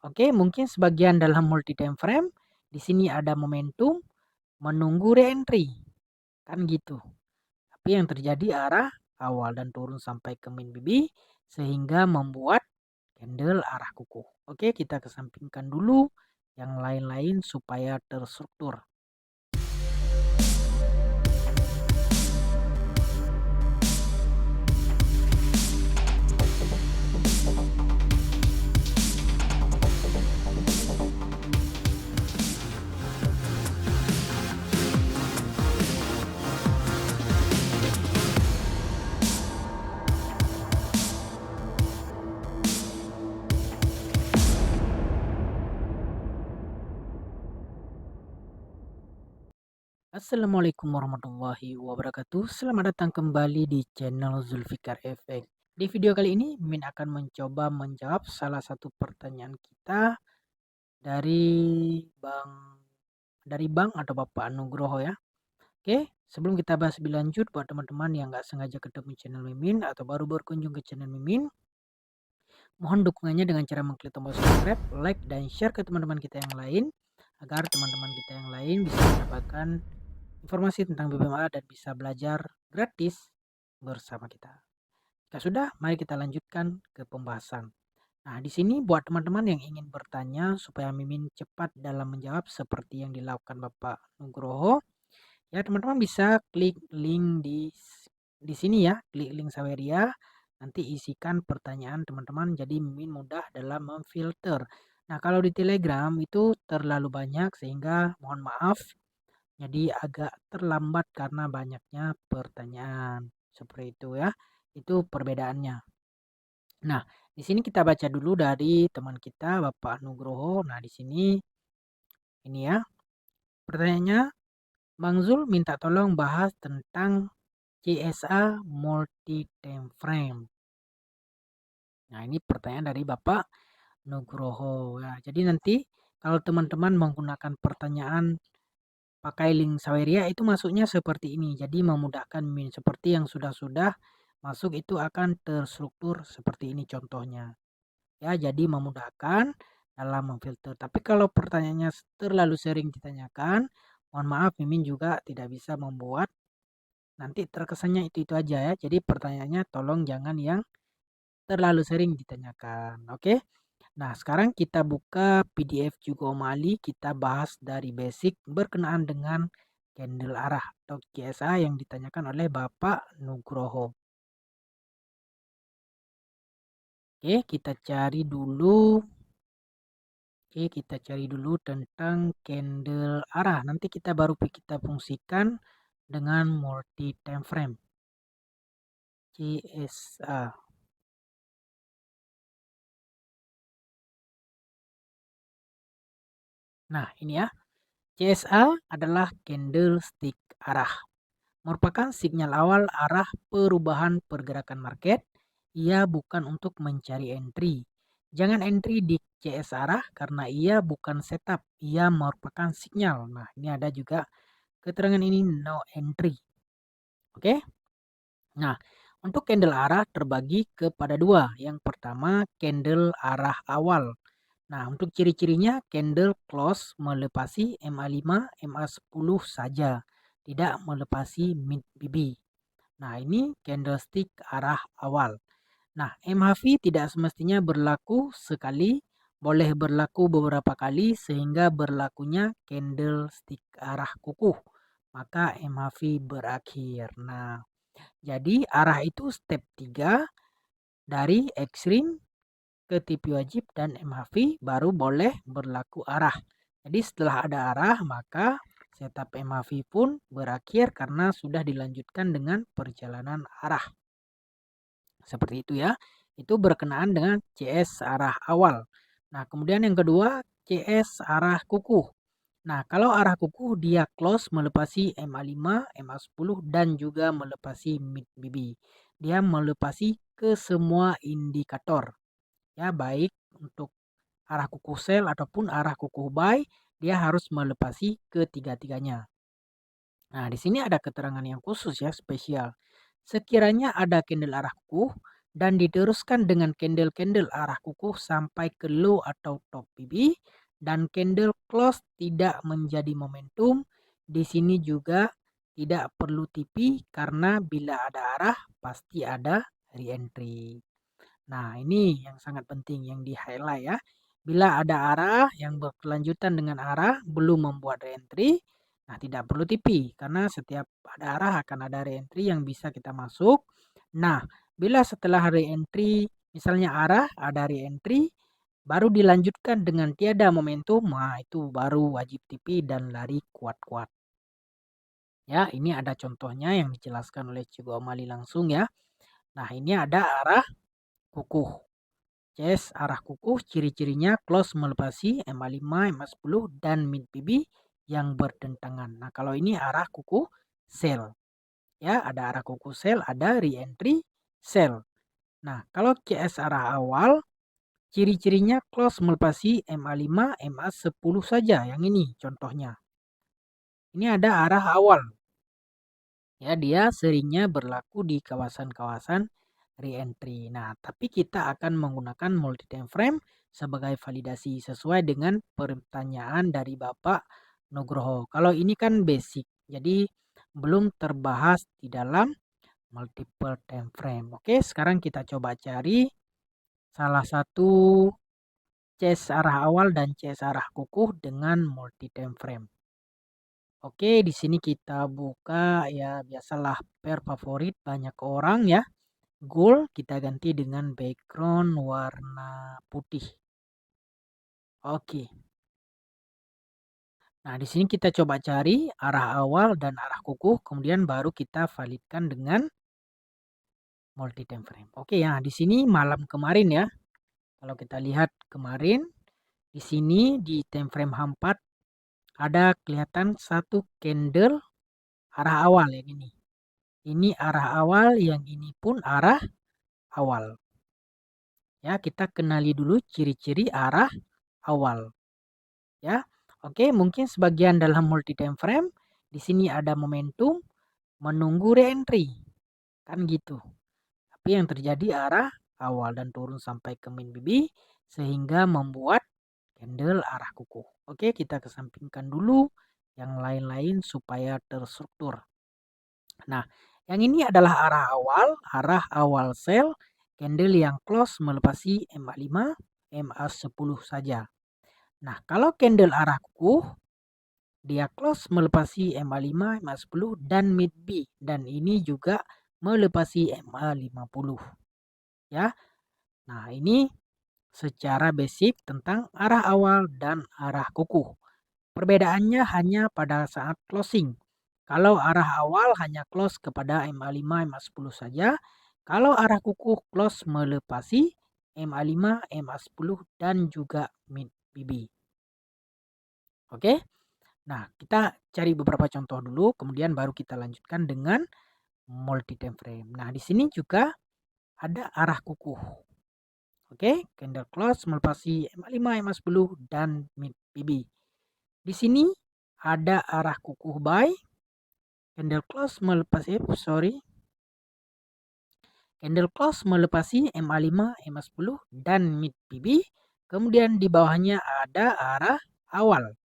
Oke, mungkin sebagian dalam multi time frame, di sini ada momentum menunggu re-entry, kan gitu. Tapi yang terjadi arah awal dan turun sampai ke min BB sehingga membuat candle arah kuku. Oke, kita kesampingkan dulu yang lain-lain supaya terstruktur. Assalamualaikum warahmatullahi wabarakatuh. Selamat datang kembali di channel Zulfikar Effect. Di video kali ini, Min akan mencoba menjawab salah satu pertanyaan kita dari Bang atau Bapak Nugroho ya. Oke, sebelum kita bahas lebih lanjut, buat teman-teman yang nggak sengaja ketemu channel Mimin atau baru berkunjung ke channel Mimin, mohon dukungannya dengan cara mengklik tombol subscribe, like, dan share ke teman-teman kita yang lain agar teman-teman kita yang lain bisa mendapatkan informasi tentang BBMA dan bisa belajar gratis bersama kita. Jika sudah, mari kita lanjutkan ke pembahasan. Nah, di sini buat teman-teman yang ingin bertanya supaya Mimin cepat dalam menjawab seperti yang dilakukan Bapak Nugroho, ya teman-teman bisa klik link di sini ya, klik link Saweria. Nanti isikan pertanyaan teman-teman jadi Mimin mudah dalam memfilter. Nah, kalau di Telegram itu terlalu banyak sehingga mohon maaf jadi agak terlambat karena banyaknya pertanyaan. Seperti itu ya. Itu perbedaannya. Nah, di sini kita baca dulu dari teman kita Bapak Nugroho. Nah, di sini ini ya. Pertanyaannya, Bang Zul minta tolong bahas tentang CSA multi time frame. Nah, ini pertanyaan dari Bapak Nugroho. Ya, jadi nanti kalau teman-teman menggunakan pertanyaan pakai link Saweria itu masuknya seperti ini. Jadi memudahkan Min seperti yang sudah-sudah masuk itu akan terstruktur seperti ini contohnya. Ya, jadi memudahkan dalam memfilter. Tapi kalau pertanyaannya terlalu sering ditanyakan, mohon maaf Mimin juga tidak bisa membuat nanti terkesannya itu aja ya. Jadi pertanyaannya tolong jangan yang terlalu sering ditanyakan. Oke? Nah, sekarang kita buka PDF juga Mali, kita bahas dari basic berkenaan dengan candle arah atau CSA yang ditanyakan oleh Bapak Nugroho. Oke, kita cari dulu. Oke, kita cari dulu tentang candle arah. Nanti kita baru kita fungsikan dengan multi time frame. CSA. Nah, ini ya. CSA adalah candlestick arah. Merupakan sinyal awal arah perubahan pergerakan market. Ia bukan untuk mencari entry. Jangan entry di CS arah karena ia bukan setup. Ia merupakan sinyal. Nah, ini ada juga keterangan ini no entry. Oke. Nah, untuk candle arah terbagi kepada dua. Yang pertama, candle arah awal. Nah, untuk ciri-cirinya candle close melepasi MA5, MA10 saja, tidak melepasi mid BB. Nah, ini candlestick arah awal. Nah, MHV tidak semestinya berlaku sekali, boleh berlaku beberapa kali sehingga berlakunya candlestick arah kukuh. Maka MHV berakhir. Nah, jadi arah itu step 3 dari ekstrim ke TP wajib dan MHV baru boleh berlaku arah. Jadi setelah ada arah maka setup MHV pun berakhir karena sudah dilanjutkan dengan perjalanan arah. Seperti itu ya. Itu berkenaan dengan CS arah awal. Nah, kemudian yang kedua CS arah kukuh. Nah, kalau arah kukuh dia close melepasi MA5, MA10 dan juga melepasi mid BB. Dia melepasi ke semua indikator. Ya, baik untuk arah kukuh sell ataupun arah kukuh buy, dia harus melepasi ketiga-tiganya. Nah, di sini ada keterangan yang khusus ya, spesial. Sekiranya ada candle arah kukuh, dan diteruskan dengan candle-candle arah kukuh sampai ke low atau top PB dan candle close tidak menjadi momentum. Di sini juga tidak perlu TP karena bila ada arah pasti ada re-entry. Nah, ini yang sangat penting yang di-highlight ya. Bila ada arah yang berkelanjutan dengan arah belum membuat re-entry, nah tidak perlu TP karena setiap ada arah akan ada re-entry yang bisa kita masuk. Nah, bila setelah re-entry misalnya arah ada re-entry baru dilanjutkan dengan tiada momentum, nah itu baru wajib TP dan lari kuat-kuat. Ya, ini ada contohnya yang dijelaskan oleh Cikgu Amali langsung ya. Nah, ini ada arah kukuh. CS arah kukuh ciri-cirinya close melepasi MA5, MA10 dan mid PB yang bertentangan. Nah, kalau ini arah kukuh sell. Ya, ada arah kukuh sell, ada re-entry sell. Nah, kalau CS arah awal ciri-cirinya close melepasi MA5, MA10 saja. Yang ini contohnya. Ini ada arah awal. Ya, dia seringnya berlaku di kawasan-kawasan re-entry. Nah, tapi kita akan menggunakan multi time frame sebagai validasi sesuai dengan pertanyaan dari Bapak Nugroho. Kalau ini kan basic, jadi belum terbahas di dalam multiple time frame. Oke, sekarang kita coba cari salah satu CS arah awal dan CS arah kukuh dengan multi time frame. Oke, di sini kita buka ya biasalah pair favorit banyak orang ya. Gold kita ganti dengan background warna putih. Oke. Nah, di sini kita coba cari arah awal dan arah kukuh, kemudian baru kita validkan dengan multi time frame. Oke ya, di sini malam kemarin ya. Kalau kita lihat kemarin di sini di time frame H4 ada kelihatan satu candle arah awal yang ini. Ini arah awal, yang ini pun arah awal. Ya, kita kenali dulu ciri-ciri arah awal. Ya. Oke, mungkin sebagian dalam multi time frame di sini ada momentum menunggu re-entry. Kan gitu. Tapi yang terjadi arah awal dan turun sampai ke min BB sehingga membuat candle arah kukuh. Oke, kita kesampingkan dulu yang lain-lain supaya terstruktur. Nah, yang ini adalah arah awal sell, candle yang close melepasi MA5, MA10 saja. Nah, kalau candle arah kukuh, dia close melepasi MA5, MA10 dan mid B. Dan ini juga melepasi MA50. Ya, nah ini secara basic tentang arah awal dan arah kukuh. Perbedaannya hanya pada saat closing. Kalau arah awal hanya close kepada MA5, MA10 saja. Kalau arah kukuh close melepasi MA5, MA10 dan juga mid BB. Oke. Nah, kita cari beberapa contoh dulu, kemudian baru kita lanjutkan dengan multi time frame. Nah, di sini juga ada arah kukuh. Oke, candle close melepasi MA5, MA10 dan mid PB. Di sini ada arah kukuh buy, candle close melepasi candle close melepasi MA5, MA10 dan mid PB. Kemudian di bawahnya ada arah awal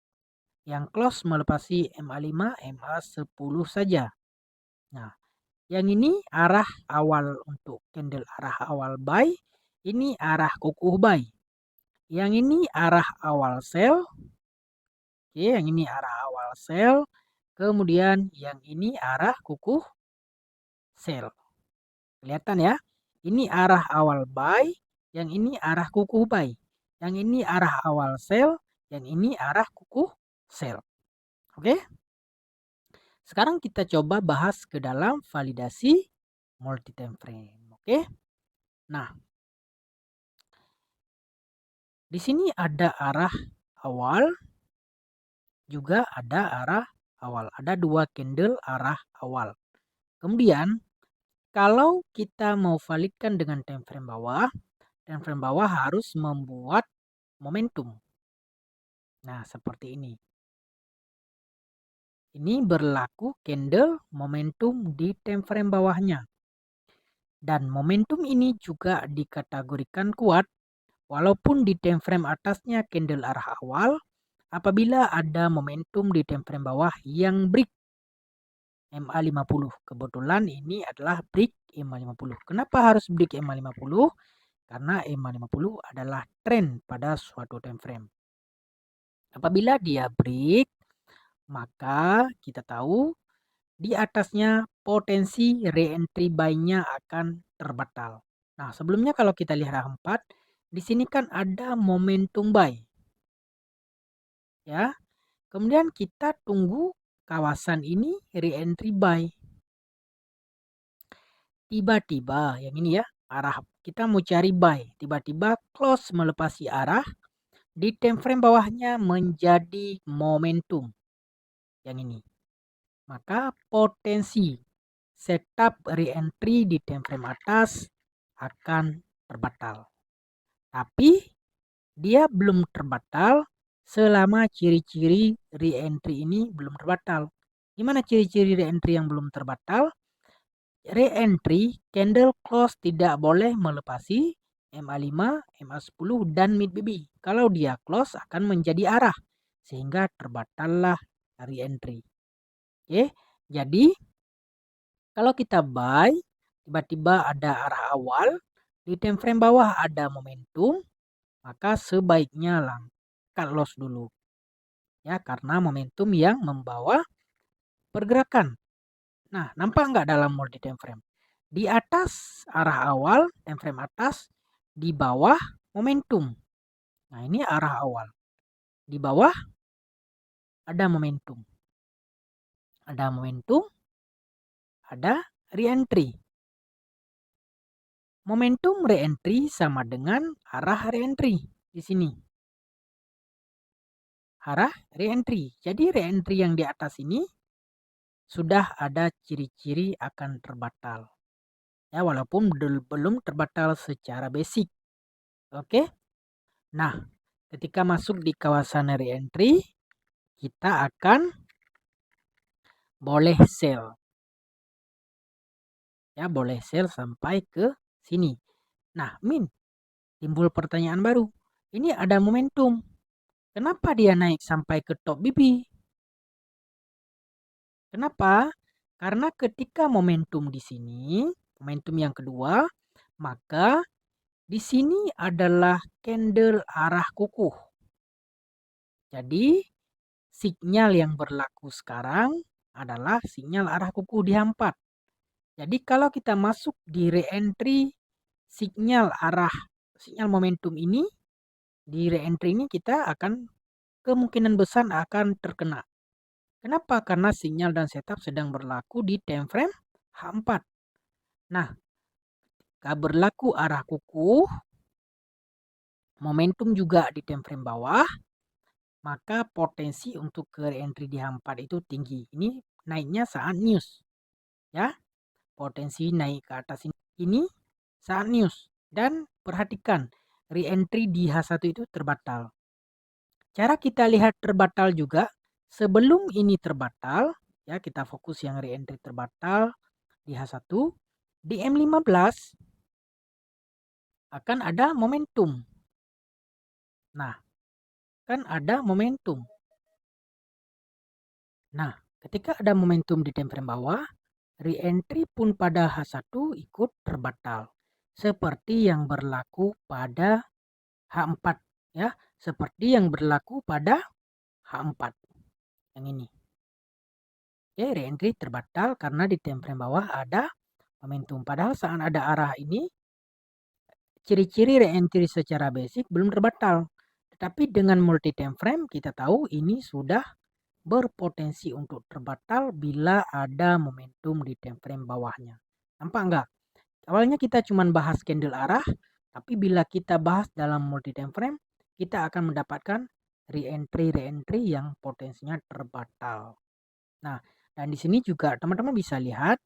yang close melepasi MA5, MA10 saja. Nah, yang ini arah awal untuk candle arah awal buy, ini arah kukuh buy. Yang ini arah awal sell. Oke, yang ini arah awal sell. Kemudian yang ini arah kukuh sell. Kelihatan ya? Ini arah awal buy, yang ini arah kukuh buy. Yang ini arah awal sell, yang ini arah kukuh sell. Oke? Sekarang kita coba bahas ke dalam validasi multi time frame. Oke? Nah, di sini ada arah awal, juga ada arah awal. Ada dua candle arah awal. Kemudian, kalau kita mau validkan dengan time frame bawah harus membuat momentum. Nah, seperti ini. Ini berlaku candle momentum di time frame bawahnya. Dan momentum ini juga dikategorikan kuat walaupun di time frame atasnya candle arah awal apabila ada momentum di time frame bawah yang break MA50. Kebetulan ini adalah break MA50. Kenapa harus break MA50? Karena MA50 adalah tren pada suatu time frame. Apabila dia break, maka kita tahu di atasnya potensi re-entry buy-nya akan terbatal. Nah, sebelumnya kalau kita lihat A4, di sini kan ada momentum buy, ya. Kemudian kita tunggu kawasan ini re-entry buy. Tiba-tiba yang ini ya, arah kita mau cari buy, tiba-tiba close melepasi arah di time frame bawahnya menjadi momentum yang ini. Maka potensi setup re-entry di time frame atas akan terbatal. Tapi dia belum terbatal selama ciri-ciri re-entry ini belum terbatal. Gimana ciri-ciri re-entry yang belum terbatal? Re-entry candle close tidak boleh melepasi MA5, MA10 dan mid BB. Kalau dia close akan menjadi arah sehingga terbatallah re-entry. Oke. Jadi kalau kita buy tiba-tiba ada arah awal di time frame bawah ada momentum, maka sebaiknya cut loss dulu. Ya, karena momentum yang membawa pergerakan. Nah, nampak nggak dalam multi time frame? Di atas arah awal, time frame atas, di bawah momentum. Nah, ini arah awal. Di bawah ada momentum. Ada momentum, ada re-entry. Momentum re-entry sama dengan arah re-entry di sini. Arah re-entry. Jadi re-entry yang di atas ini sudah ada ciri-ciri akan terbatal. Ya, walaupun belum terbatal secara basic. Oke. Nah, ketika masuk di kawasan re-entry, kita akan boleh sell. Ya, boleh sell sampai ke sini. Nah, Min, timbul pertanyaan baru. Ini ada momentum. Kenapa dia naik sampai ke top BB? Kenapa? Karena ketika momentum di sini, momentum yang kedua, maka di sini adalah candle arah kukuh. Jadi, sinyal yang berlaku sekarang adalah sinyal arah kukuh di H4. Jadi kalau kita masuk di re-entry sinyal momentum ini, di re-entry ini kita akan kemungkinan besar akan terkena. Kenapa? Karena sinyal dan setup sedang berlaku di time frame H4. Nah, ketika berlaku arah kukuh, momentum juga di time frame bawah, maka potensi untuk ke re-entry di H4 itu tinggi. Ini naiknya saat news. Ya, potensi naik ke atas ini saat news. Dan perhatikan, re-entry di H1 itu terbatal. Cara kita lihat terbatal juga, sebelum ini terbatal, ya kita fokus yang re-entry terbatal di H1, di M15 akan ada momentum. Nah, kan ada momentum. Nah, ketika ada momentum di time frame bawah, re-entry pun pada H1 ikut terbatal. Seperti yang berlaku pada H4, ya, seperti yang berlaku pada H4 yang ini. Oke, re-entry terbatal karena di time frame bawah ada momentum. Padahal saat ada arah ini, ciri-ciri re-entry secara basic belum terbatal. Tetapi dengan multi time frame kita tahu ini sudah berpotensi untuk terbatal bila ada momentum di time frame bawahnya. Nampak enggak? Awalnya kita cuma bahas candle arah, tapi bila kita bahas dalam multi time frame, kita akan mendapatkan re-entry yang potensinya terbatal. Nah, dan di sini juga teman-teman bisa lihat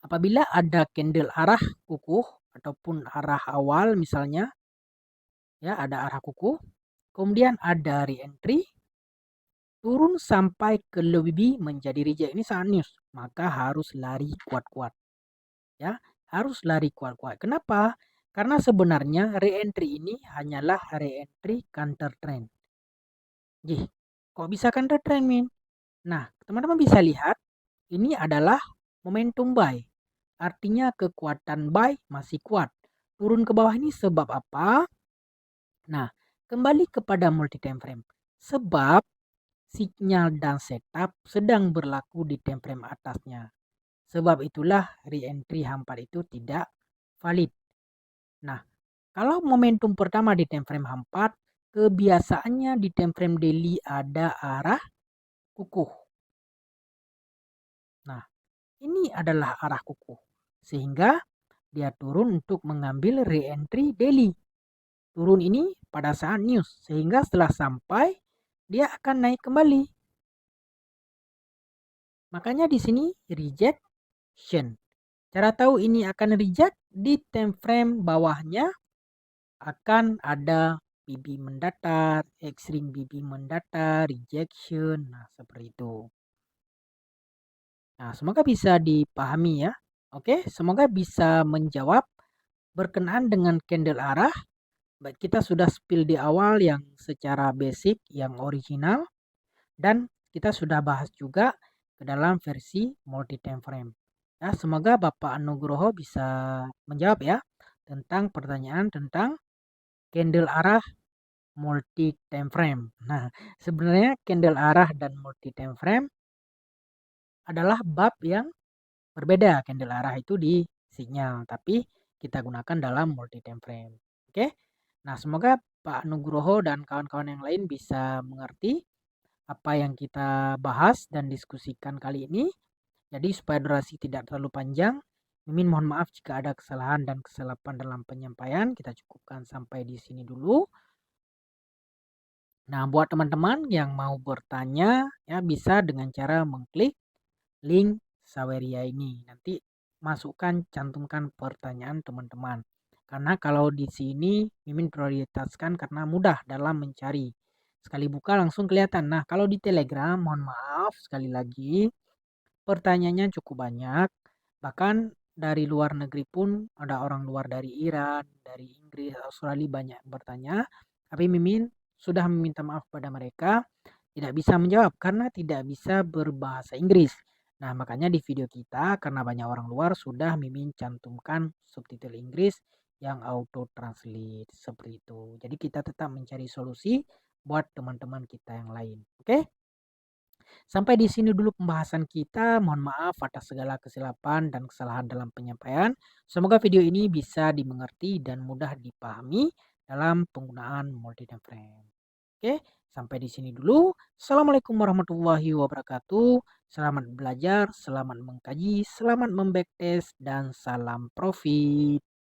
apabila ada candle arah kukuh ataupun arah awal misalnya, ya ada arah kukuh, kemudian ada re-entry, turun sampai ke low BB menjadi reject, ini saat news, maka harus lari kuat-kuat. Ya, harus lari kuat-kuat. Kenapa? Karena sebenarnya re-entry ini hanyalah re-entry counter trend. Jih, kok bisa counter trend, Min? Nah, teman-teman bisa lihat ini adalah momentum buy. Artinya kekuatan buy masih kuat. Turun ke bawah ini sebab apa? Nah, kembali kepada multi time frame. Sebab sinyal dan setup sedang berlaku di time frame atasnya. Sebab itulah re-entry hampat itu tidak valid. Nah, kalau momentum pertama di time frame hampat, kebiasaannya di time frame daily ada arah kukuh. Nah, ini adalah arah kukuh. Sehingga dia turun untuk mengambil re-entry daily. Turun ini pada saat news. Sehingga setelah sampai, dia akan naik kembali. Makanya di sini rejection. Cara tahu ini akan reject di time frame bawahnya akan ada BB mendatar, extreme BB mendatar, rejection. Nah, seperti itu. Nah, semoga bisa dipahami ya. Oke, semoga bisa menjawab berkenaan dengan candle arah. Baik, kita sudah spill di awal yang secara basic, yang original, dan kita sudah bahas juga ke dalam versi multi time frame. Ya, semoga Bapak Nugroho bisa menjawab ya tentang pertanyaan tentang candle arah multi time frame. Nah, sebenarnya candle arah dan multi time frame adalah bab yang berbeda. Candle arah itu di sinyal, tapi kita gunakan dalam multi time frame. Oke. Nah, semoga Pak Nugroho dan kawan-kawan yang lain bisa mengerti apa yang kita bahas dan diskusikan kali ini. Jadi supaya durasi tidak terlalu panjang, Mimin mohon maaf jika ada kesalahan dan kesilapan dalam penyampaian. Kita cukupkan sampai di sini dulu. Nah, buat teman-teman yang mau bertanya ya bisa dengan cara mengklik link Saweria ini. Nanti masukkan, cantumkan pertanyaan teman-teman. Karena kalau di sini Mimin prioritaskan karena mudah dalam mencari. Sekali buka langsung kelihatan. Nah, kalau di Telegram mohon maaf sekali lagi pertanyaannya cukup banyak. Bahkan dari luar negeri pun ada orang luar dari Iran, dari Inggris, Australia banyak bertanya. Tapi Mimin sudah meminta maaf kepada mereka tidak bisa menjawab karena tidak bisa berbahasa Inggris. Nah, makanya di video kita karena banyak orang luar sudah Mimin cantumkan subtitle Inggris yang auto translate seperti itu. Jadi kita tetap mencari solusi buat teman-teman kita yang lain. Oke? Sampai di sini dulu pembahasan kita. Mohon maaf atas segala kesilapan dan kesalahan dalam penyampaian. Semoga video ini bisa dimengerti dan mudah dipahami dalam penggunaan multi time frame. Oke, sampai di sini dulu. Assalamualaikum warahmatullahi wabarakatuh. Selamat belajar, selamat mengkaji, selamat membacktest, dan salam profit.